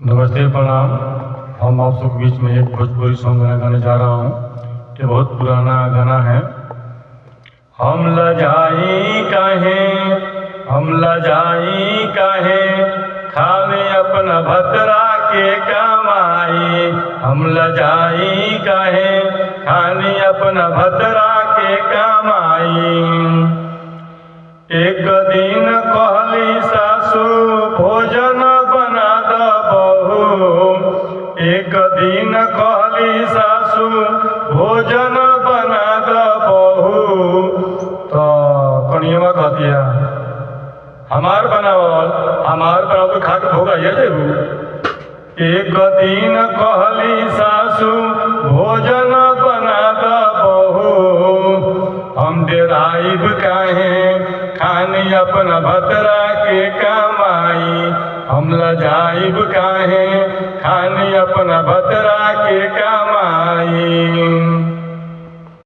नमस्ते, प्रणाम। हम आप सबके बीच में एक भोजपुरी सॉन्ग गाने जा रहा हूँ। ये बहुत पुराना गाना है। हम लजाई काहे, हम लजाई काहे, खावे अपना भतरा के कमाई। हम लजाई काहे, खानी अपना भतरा के कमाई। एक दिन कहली सासू भोजन बना द बहू। एक दिन कहली सासू भोजन बना द बहू। तो कनियवा कहतिया हमार बनावल तो खा के भोगा ये जेबू। एक दिन कहली सासू भोजन बना द बहू। हम डेराइब काहे, खानी अपना भतरा के कमाई। हम लजाइब काहे, खानी अपना भतरा के कमाई।